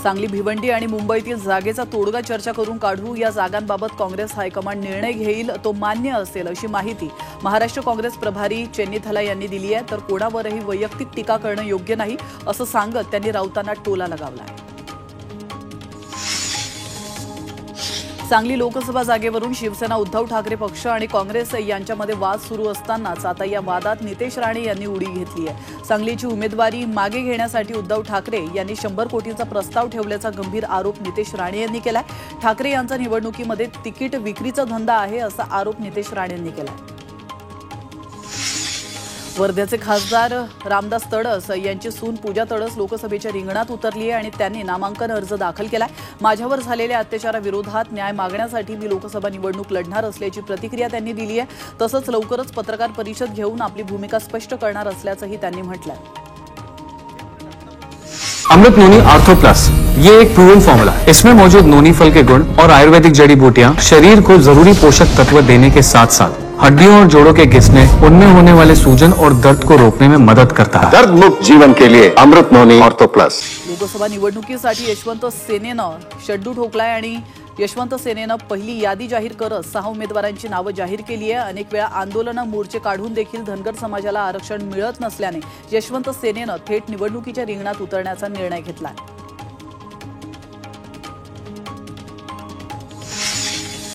सांगली, भिवंडी आणि मुंबईतील जागेचा तोडगा चर्चा करून काढू। या जागांबाबत काँग्रेस हायकमांड निर्णय घेईल, तो मान्य असेल अशी माहिती महाराष्ट्र काँग्रेस प्रभारी चेन्नीथला यांनी दिली आहे। तर कोणावरही वैयक्तिक टीका करणं योग्य नाही असं सांगत त्यांनी राऊतांना टोला लगावला आहे। सांगली लोकसभा जागेवरून शिवसेना, उद्धव ठाकरे पक्ष आणि काँग्रेस यांच्यामध्ये वाद सुरू असतानाच आता या वादात नितेश राणे यांनी उडी घेतली आहे। सांगलीची उमेदवारी मागे घेण्यासाठी उद्धव ठाकरे यांनी 100 कोटींचा प्रस्ताव ठेवल्याचा गंभीर आरोप नितेश राणे यांनी केलाय। ठाकरे यांचा निवडणुकीमध्ये तिकीट विक्रीचा धंदा आहे असा आरोप नितेश राणे यांनी केलाय। वर्ध्याचे खासदार रामदास तडस यांची सून पूजा तडस लोकसभेच्या रिंगणात उतरली आहे आणि त्यांनी नामांकन अर्ज दाखल केलाय। माझ्यावर झालेल्या अत्याचाराविरोधात न्याय मागण्यासाठी मी लोकसभा निवडणूक लढणार असल्याची प्रतिक्रिया त्यांनी दिली आहे। तसंच लवकरच पत्रकार परिषद घेऊन आपली भूमिका स्पष्ट करणार असल्याचंही त्यांनी म्हटलंय। अमृत नोनी आर्थो प्लस, ये एक प्रूवन फॉर्मूला है। इसमें मौजूद नोनी फल के गुण और आयुर्वेदिक जड़ी बूटियां शरीर को जरूरी पोषक तत्व देने के साथ साथ हड्डियों और जोड़ों के घिसने, उनमें होने वाले सूजन और दर्द को रोकने में मदद करता है। दर्द मुक्त जीवन के लिए अमृत नोनी आर्थो प्लस। लोकसभा निवडणुकीसाठी यशवंत सेनेनं शड्डू ठोकलाय आणि यशवंत सेनेनं पहिली यादी जाहीर करत 6 उमेदवारांची नावं जाहीर केली आहे। अनेक वेळा आंदोलनं, मोर्चे काढून देखील धनगर समाजाला आरक्षण मिळत नसल्याने यशवंत सेनेनं थेट निवडणुकीच्या रिंगणात उतरण्याचा निर्णय घेतला आहे।